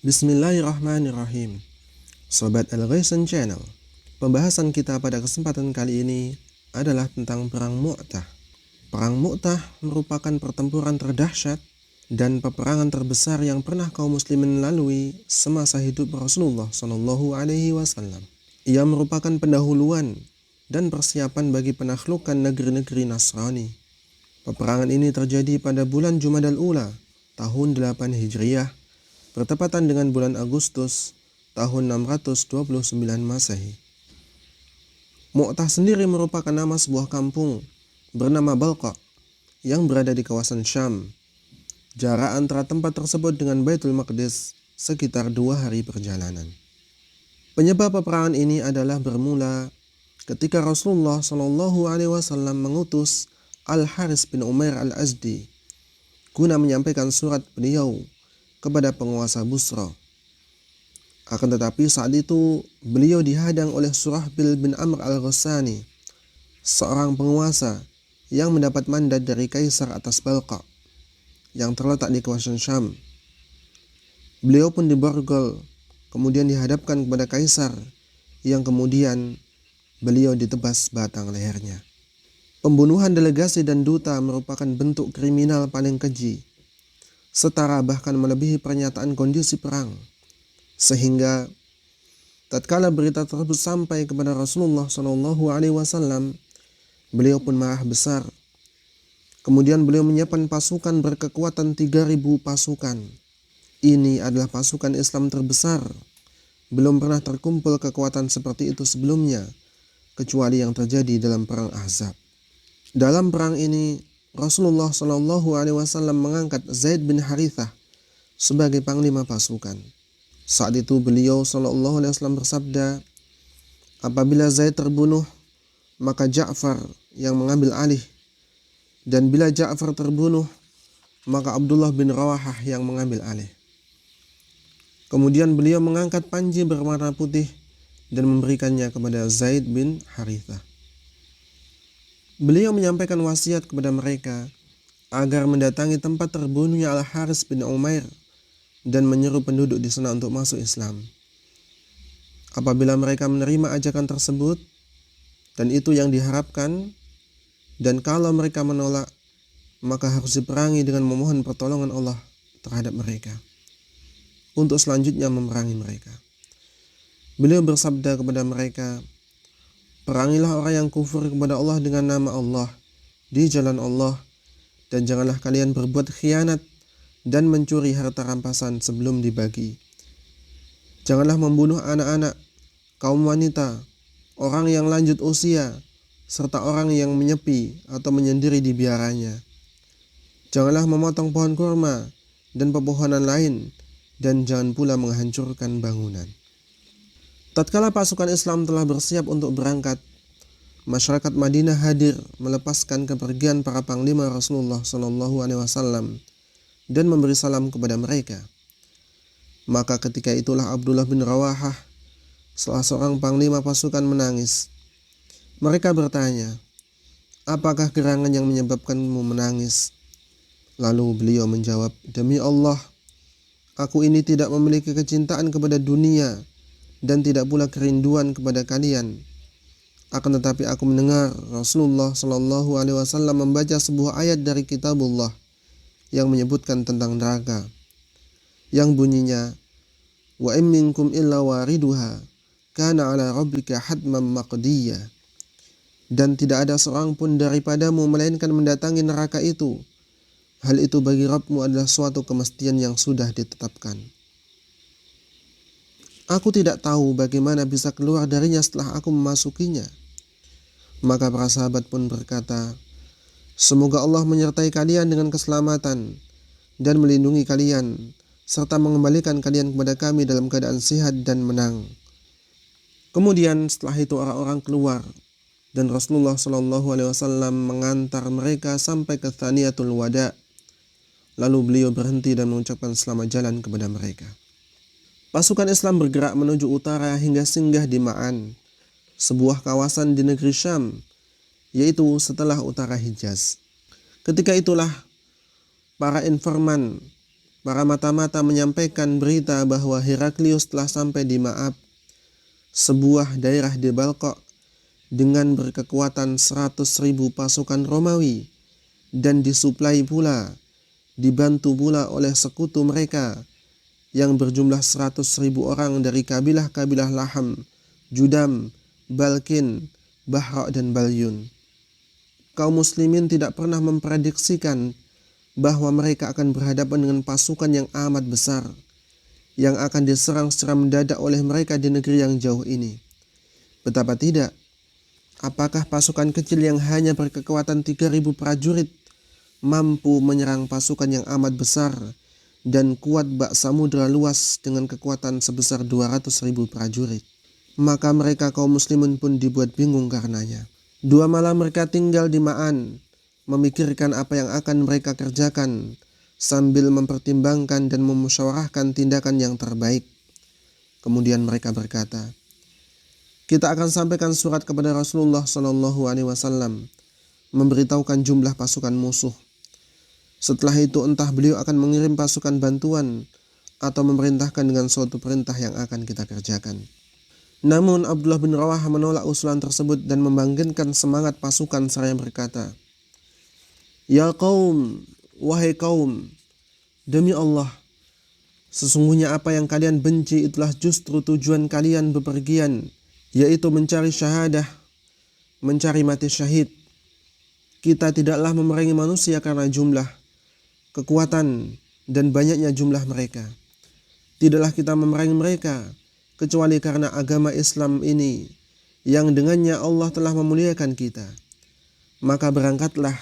Bismillahirrahmanirrahim. Sobat Al-Ghaisan Channel. Pembahasan kita pada kesempatan kali ini adalah tentang Perang Mu'tah. Perang Mu'tah merupakan pertempuran terdahsyat dan peperangan terbesar yang pernah kaum muslimin lalui semasa hidup Rasulullah SAW. Ia merupakan pendahuluan dan persiapan bagi penaklukan negeri-negeri Nasrani. Peperangan ini terjadi pada bulan Jumadal Ula, tahun 8 Hijriah, bertepatan dengan bulan Agustus tahun 629 Masehi. Mu'tah sendiri merupakan nama sebuah kampung bernama Balqa yang berada di kawasan Syam. Jarak antara tempat tersebut dengan Baitul Maqdis sekitar 2 hari perjalanan. Penyebab peperangan ini adalah bermula ketika Rasulullah SAW mengutus Al-Haris bin Umair Al-Azdi guna menyampaikan surat beliau kepada penguasa Busra. Akan tetapi saat itu beliau dihadang oleh Surahbil bin Amr Al-Ghassani, seorang penguasa yang mendapat mandat dari Kaisar atas Balqa yang terletak di kawasan Syam. Beliau pun diborgol, kemudian dihadapkan kepada Kaisar yang kemudian beliau ditebas batang lehernya. Pembunuhan delegasi dan duta merupakan bentuk kriminal paling keji, setara bahkan melebihi pernyataan kondisi perang. Sehingga tatkala berita tersebut sampai kepada Rasulullah SAW, beliau pun marah besar. Kemudian beliau menyiapkan pasukan berkekuatan 3.000 pasukan. Ini adalah pasukan Islam terbesar. Belum pernah terkumpul kekuatan seperti itu sebelumnya, kecuali yang terjadi dalam perang Ahzab. Dalam perang ini, Rasulullah SAW mengangkat Zaid bin Harithah sebagai panglima pasukan. Saat itu beliau SAW bersabda, apabila Zaid terbunuh, maka Ja'far yang mengambil alih. Dan bila Ja'far terbunuh, maka Abdullah bin Rawahah yang mengambil alih. Kemudian beliau mengangkat panji berwarna putih dan memberikannya kepada Zaid bin Harithah. Beliau menyampaikan wasiat kepada mereka agar mendatangi tempat terbunuhnya Al-Haris bin Umair dan menyeru penduduk di sana untuk masuk Islam. Apabila mereka menerima ajakan tersebut, dan itu yang diharapkan, dan kalau mereka menolak, maka harus diperangi dengan memohon pertolongan Allah terhadap mereka, untuk selanjutnya memerangi mereka. Beliau bersabda kepada mereka, perangilah orang yang kufur kepada Allah dengan nama Allah di jalan Allah, dan janganlah kalian berbuat khianat dan mencuri harta rampasan sebelum dibagi. Janganlah membunuh anak-anak, kaum wanita, orang yang lanjut usia, serta orang yang menyepi atau menyendiri di biaranya. Janganlah memotong pohon kurma dan pepohonan lain, dan jangan pula menghancurkan bangunan. Tatkala pasukan Islam telah bersiap untuk berangkat, masyarakat Madinah hadir melepaskan kepergian para panglima Rasulullah SAW dan memberi salam kepada mereka. Maka ketika itulah Abdullah bin Rawahah, salah seorang panglima pasukan, menangis. Mereka bertanya, apakah gerangan yang menyebabkanmu menangis? Lalu beliau menjawab, demi Allah, aku ini tidak memiliki kecintaan kepada dunia dan tidak pula kerinduan kepada kalian. Akan tetapi aku mendengar Rasulullah SAW membaca sebuah ayat dari kitabullah yang menyebutkan tentang neraka, yang bunyinya, wa in minkum illa wariduha kana ala rabbika hatman maqdiyya. Dan tidak ada seorang pun daripadamu melainkan mendatangi neraka itu. Hal itu bagi Rabbmu adalah suatu kemestian yang sudah ditetapkan. Aku tidak tahu bagaimana bisa keluar darinya setelah aku memasukinya. Maka para sahabat pun berkata, semoga Allah menyertai kalian dengan keselamatan dan melindungi kalian, serta mengembalikan kalian kepada kami dalam keadaan sehat dan menang. Kemudian setelah itu orang-orang keluar, dan Rasulullah SAW mengantar mereka sampai ke Thaniyatul Wada. Lalu beliau berhenti dan mengucapkan selamat jalan kepada mereka. Pasukan Islam bergerak menuju utara hingga singgah di Ma'an, sebuah kawasan di negeri Syam, yaitu setelah utara Hijaz. Ketika itulah para informan para mata-mata menyampaikan berita bahwa Heraklius telah sampai di Ma'ab, sebuah daerah di Balqa, dengan berkekuatan 100.000 pasukan Romawi, dan disuplai pula, dibantu pula oleh sekutu mereka yang berjumlah 100.000 orang dari kabilah-kabilah Laham, Judam, Balkin, Bahra, dan Balyun. Kaum muslimin tidak pernah memprediksikan bahwa mereka akan berhadapan dengan pasukan yang amat besar, yang akan diserang secara mendadak oleh mereka di negeri yang jauh ini. Betapa tidak, apakah pasukan kecil yang hanya berkekuatan 3.000 prajurit mampu menyerang pasukan yang amat besar dan kuat bak samudra luas dengan kekuatan sebesar 200.000 prajurit? Maka mereka kaum muslimin pun dibuat bingung karenanya. 2 malam mereka tinggal di Ma'an, memikirkan apa yang akan mereka kerjakan, sambil mempertimbangkan dan memusyawarahkan tindakan yang terbaik. Kemudian mereka berkata, "Kita akan sampaikan surat kepada Rasulullah SAW, memberitahukan jumlah pasukan musuh. Setelah itu entah beliau akan mengirim pasukan bantuan atau memerintahkan dengan suatu perintah yang akan kita kerjakan." Namun Abdullah bin Rawahah menolak usulan tersebut dan membangkitkan semangat pasukan seraya berkata, "Ya kaum, wahai kaum, demi Allah, sesungguhnya apa yang kalian benci itulah justru tujuan kalian bepergian, yaitu mencari syahadah, mencari mati syahid. Kita tidaklah memerangi manusia karena jumlah, kekuatan, dan banyaknya jumlah mereka. Tidaklah kita memerangi mereka kecuali karena agama Islam ini yang dengannya Allah telah memuliakan kita. Maka berangkatlah,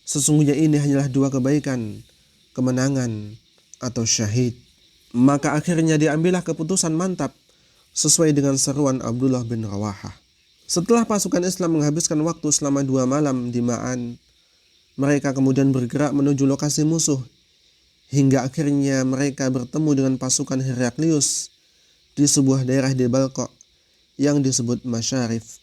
sesungguhnya ini hanyalah 2 kebaikan, kemenangan atau syahid." Maka akhirnya diambillah keputusan mantap sesuai dengan seruan Abdullah bin Rawahah. Setelah pasukan Islam menghabiskan waktu selama 2 malam di Ma'an, mereka kemudian bergerak menuju lokasi musuh, hingga akhirnya mereka bertemu dengan pasukan Heraklius di sebuah daerah di Balqa yang disebut Masyarif.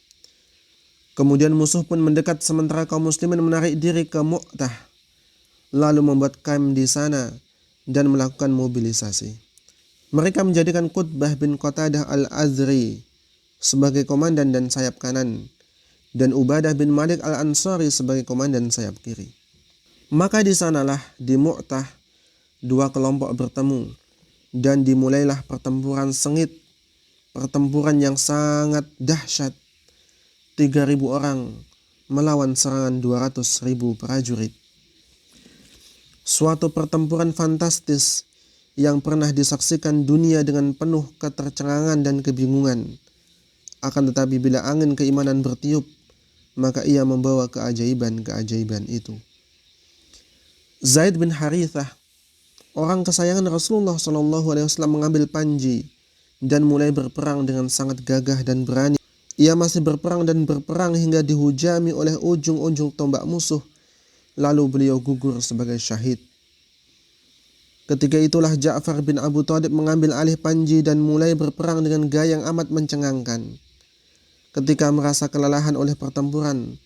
Kemudian musuh pun mendekat sementara kaum muslimin menarik diri ke Mu'tah, lalu membuat kamp di sana dan melakukan mobilisasi. Mereka menjadikan Qutbah bin Qatadah al-Azri sebagai komandan dan sayap kanan, dan Ubadah bin Malik al-Ansari sebagai komandan sayap kiri. Maka di sanalah di Mu'tah 2 kelompok bertemu, dan dimulailah pertempuran sengit, pertempuran yang sangat dahsyat. 3.000 orang melawan serangan 200.000 prajurit. Suatu pertempuran fantastis yang pernah disaksikan dunia dengan penuh ketercengangan dan kebingungan. Akan tetapi bila angin keimanan bertiup, maka ia membawa keajaiban-keajaiban itu. Zaid bin Harithah, orang kesayangan Rasulullah SAW, mengambil panji dan mulai berperang dengan sangat gagah dan berani. Ia masih berperang dan berperang hingga dihujami oleh ujung-ujung tombak musuh, lalu beliau gugur sebagai syahid. Ketika itulah Ja'far bin Abu Thalib mengambil alih panji dan mulai berperang dengan gaya yang amat mencengangkan. Ketika merasa kelelahan oleh pertempuran,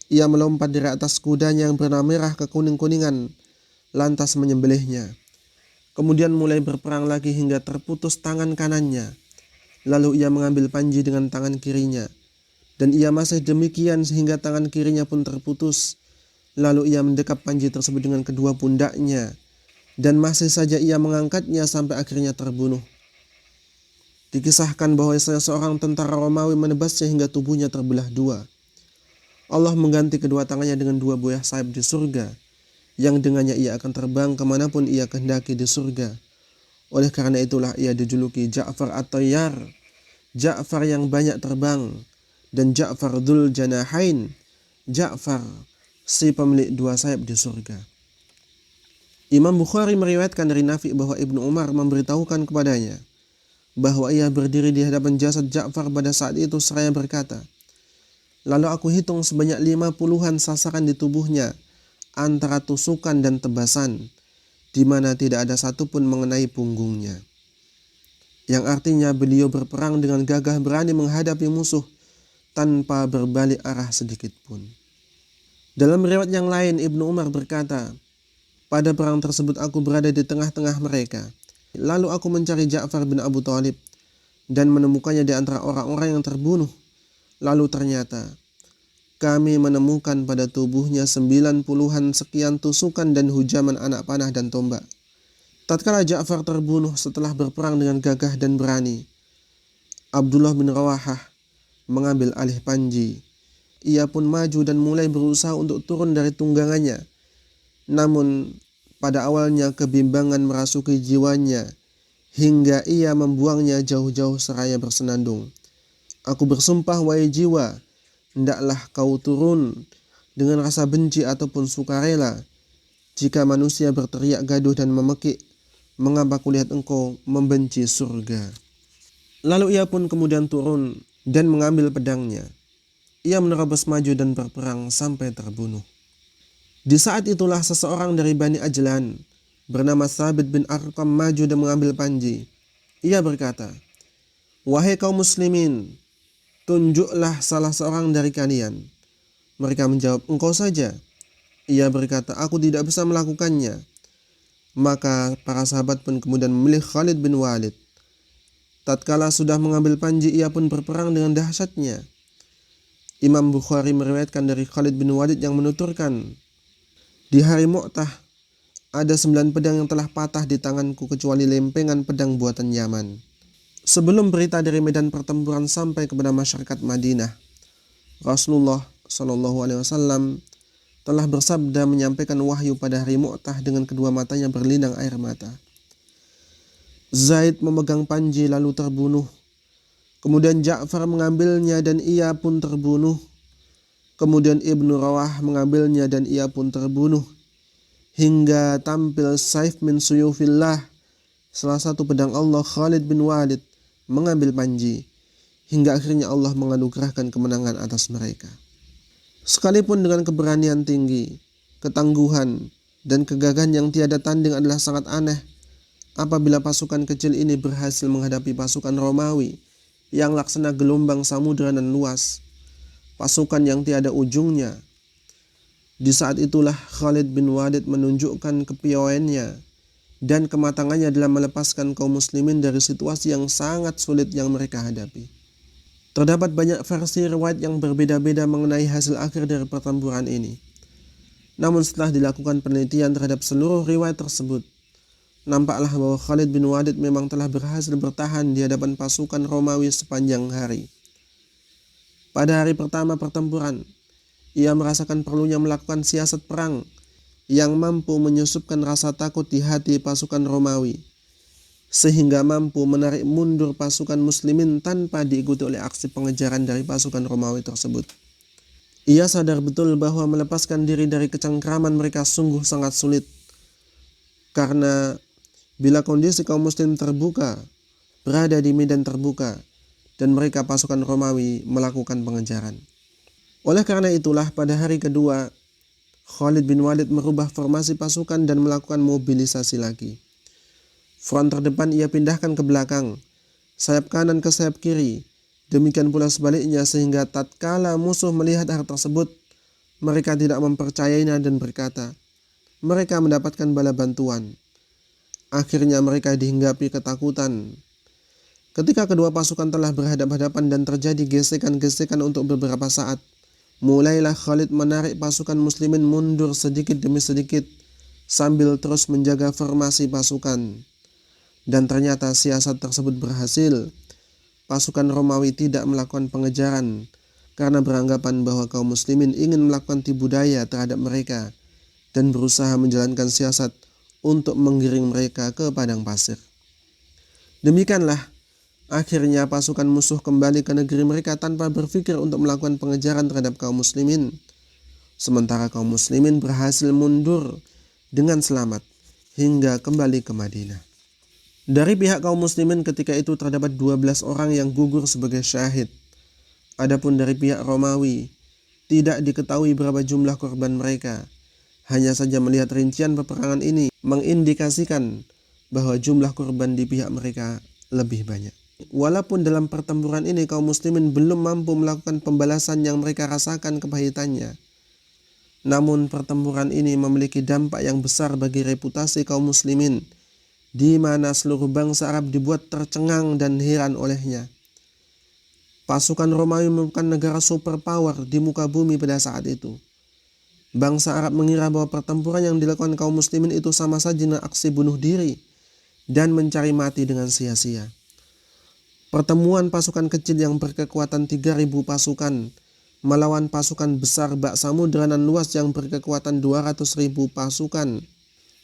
ia melompat dari atas kudanya yang berwarna merah ke kuning-kuningan, lantas menyembelihnya. Kemudian mulai berperang lagi hingga terputus tangan kanannya. Lalu ia mengambil panji dengan tangan kirinya, dan ia masih demikian sehingga tangan kirinya pun terputus. Lalu ia mendekap panji tersebut dengan kedua pundaknya, dan masih saja ia mengangkatnya sampai akhirnya terbunuh. Dikisahkan bahwa seorang tentara Romawi menebasnya hingga tubuhnya terbelah 2. Allah mengganti kedua tangannya dengan 2 buah sayap di surga, yang dengannya ia akan terbang kemanapun ia kehendaki di surga. Oleh karena itulah ia dijuluki Ja'far at-Tayyar, Ja'far yang banyak terbang, dan Ja'far Dzul Janahain, Ja'far si pemilik 2 sayap di surga. Imam Bukhari meriwayatkan dari Nafi bahwa Ibnu Umar memberitahukan kepadanya bahwa ia berdiri di hadapan jasad Ja'far pada saat itu seraya berkata, "Lalu aku hitung sebanyak 50-an sasaran di tubuhnya antara tusukan dan tebasan, di mana tidak ada satupun mengenai punggungnya." Yang artinya beliau berperang dengan gagah berani menghadapi musuh tanpa berbalik arah sedikit pun. Dalam riwayat yang lain Ibnu Umar berkata, Pada perang tersebut aku berada di tengah-tengah mereka. Lalu aku mencari Ja'far bin Abu Thalib dan menemukannya di antara orang-orang yang terbunuh. Lalu ternyata kami menemukan pada tubuhnya 90-an sekian tusukan dan hujaman anak panah dan tombak. Tatkala Ja'far terbunuh setelah berperang dengan gagah dan berani, Abdullah bin Rawahah mengambil alih panji. Ia pun maju dan mulai berusaha untuk turun dari tunggangannya. Namun pada awalnya kebimbangan merasuki jiwanya hingga ia membuangnya jauh-jauh seraya bersenandung. Aku bersumpah, wahai jiwa, hendaklah kau turun dengan rasa benci ataupun sukarela. Jika manusia berteriak gaduh dan memekik, mengapa kulihat engkau membenci surga? Lalu ia pun kemudian turun dan mengambil pedangnya. Ia menerobos maju dan berperang sampai terbunuh. Di saat itulah seseorang dari Bani Ajlan bernama Thabit bin Arqam maju dan mengambil panji. Ia berkata, "Wahai kaum muslimin, tunjuklah salah seorang dari kalian." Mereka menjawab, "Engkau saja." Ia berkata, "Aku tidak bisa melakukannya." Maka para sahabat pun kemudian memilih Khalid bin Walid. Tatkala sudah mengambil panji, ia pun berperang dengan dahsyatnya. Imam Bukhari meriwayatkan dari Khalid bin Walid yang menuturkan, "Di hari Mu'tah ada 9 pedang yang telah patah di tanganku kecuali lempengan pedang buatan Yaman." Sebelum berita dari medan pertempuran sampai kepada masyarakat Madinah, Rasulullah SAW telah bersabda menyampaikan wahyu pada hari Mu'tah dengan kedua matanya berlinang air mata. Zaid memegang panji lalu terbunuh. Kemudian Ja'far mengambilnya dan ia pun terbunuh. Kemudian Ibnu Rawah mengambilnya dan ia pun terbunuh. Hingga tampil Saif min Suyufillah, salah satu pedang Allah, Khalid bin Walid, mengambil panji. Hingga akhirnya Allah menganugerahkan kemenangan atas mereka. Sekalipun dengan keberanian tinggi, ketangguhan, dan kegagahan yang tiada tanding adalah sangat aneh apabila pasukan kecil ini berhasil menghadapi pasukan Romawi yang laksana gelombang samudera dan luas, pasukan yang tiada ujungnya. Di saat itulah Khalid bin Walid menunjukkan kepiawaiannya dan kematangannya dalam melepaskan kaum muslimin dari situasi yang sangat sulit yang mereka hadapi. Terdapat banyak versi riwayat yang berbeda-beda mengenai hasil akhir dari pertempuran ini. Namun setelah dilakukan penelitian terhadap seluruh riwayat tersebut, nampaklah bahwa Khalid bin Walid memang telah berhasil bertahan di hadapan pasukan Romawi sepanjang hari. Pada hari pertama pertempuran, ia merasakan perlunya melakukan siasat perang yang mampu menyusupkan rasa takut di hati pasukan Romawi, sehingga mampu menarik mundur pasukan muslimin tanpa diikuti oleh aksi pengejaran dari pasukan Romawi tersebut. Ia sadar betul bahwa melepaskan diri dari kecengkraman mereka sungguh sangat sulit, karena bila kondisi kaum muslim terbuka, berada di medan terbuka, dan mereka pasukan Romawi melakukan pengejaran. Oleh karena itulah pada hari kedua, Khalid bin Walid merubah formasi pasukan dan melakukan mobilisasi lagi. Front terdepan ia pindahkan ke belakang, sayap kanan ke sayap kiri, demikian pula sebaliknya, sehingga tatkala musuh melihat hal tersebut, mereka tidak mempercayainya dan berkata, mereka mendapatkan bala bantuan. Akhirnya mereka dihinggapi ketakutan. Ketika kedua pasukan telah berhadapan-hadapan dan terjadi gesekan-gesekan untuk beberapa saat, mulailah Khalid menarik pasukan muslimin mundur sedikit demi sedikit sambil terus menjaga formasi pasukan. Dan ternyata siasat tersebut berhasil. Pasukan Romawi tidak melakukan pengejaran karena beranggapan bahwa kaum muslimin ingin melakukan tipu daya terhadap mereka dan berusaha menjalankan siasat untuk menggiring mereka ke padang pasir. Demikianlah akhirnya pasukan musuh kembali ke negeri mereka tanpa berpikir untuk melakukan pengejaran terhadap kaum muslimin. Sementara kaum muslimin berhasil mundur dengan selamat hingga kembali ke Madinah. Dari pihak kaum muslimin ketika itu terdapat 12 orang yang gugur sebagai syahid. Adapun dari pihak Romawi, tidak diketahui berapa jumlah korban mereka. Hanya saja melihat rincian peperangan ini mengindikasikan bahwa jumlah korban di pihak mereka lebih banyak. Walaupun dalam pertempuran ini kaum muslimin belum mampu melakukan pembalasan yang mereka rasakan kepahitannya, Namun pertempuran ini memiliki dampak yang besar bagi reputasi kaum muslimin, di mana seluruh bangsa Arab dibuat tercengang dan heran olehnya. Pasukan Romawi merupakan negara superpower di muka bumi pada saat itu. Bangsa Arab mengira bahwa pertempuran yang dilakukan kaum muslimin itu sama saja dengan aksi bunuh diri dan mencari mati dengan sia-sia. Pertemuan pasukan kecil yang berkekuatan 3.000 pasukan melawan pasukan besar bak samudra dan luas yang berkekuatan 200.000 pasukan.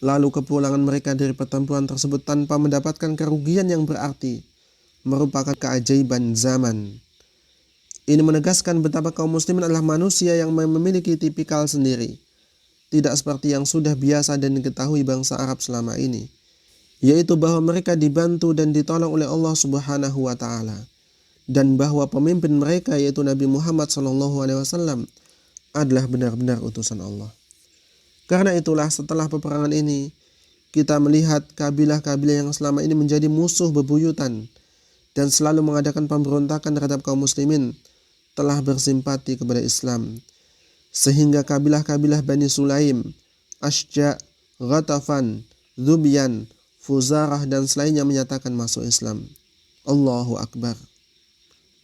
Lalu kepulangan mereka dari pertempuran tersebut tanpa mendapatkan kerugian yang berarti merupakan keajaiban zaman. Ini menegaskan betapa kaum muslimin adalah manusia yang memiliki tipikal sendiri, tidak seperti yang sudah biasa dan diketahui bangsa Arab selama ini, yaitu bahwa mereka dibantu dan ditolong oleh Allah Subhanahu wa Ta'ala, dan bahwa pemimpin mereka yaitu Nabi Muhammad SAW adalah benar-benar utusan Allah. Karena itulah setelah peperangan ini, kita melihat kabilah-kabilah yang selama ini menjadi musuh bebuyutan dan selalu mengadakan pemberontakan terhadap kaum muslimin telah bersimpati kepada Islam, sehingga kabilah-kabilah Bani Sulaim, Ashja, Ghatafan, Dzubyan, Fuzarah dan selainnya menyatakan masuk Islam. Allahu Akbar.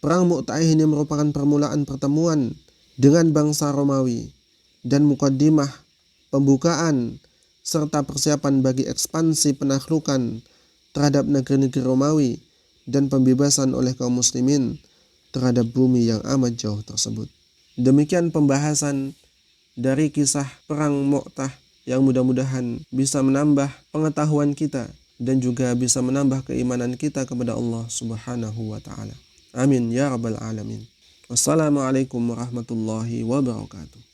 Perang Mu'tah ini merupakan permulaan pertemuan dengan bangsa Romawi dan mukaddimah, pembukaan, serta persiapan bagi ekspansi penaklukan terhadap negeri-negeri Romawi dan pembebasan oleh kaum muslimin terhadap bumi yang amat jauh tersebut. Demikian pembahasan dari kisah perang Mu'tah yang mudah-mudahan bisa menambah pengetahuan kita dan juga bisa menambah keimanan kita kepada Allah Subhanahu wa Ta'ala. Amin ya rabbal alamin. Wassalamualaikum warahmatullahi wabarakatuh.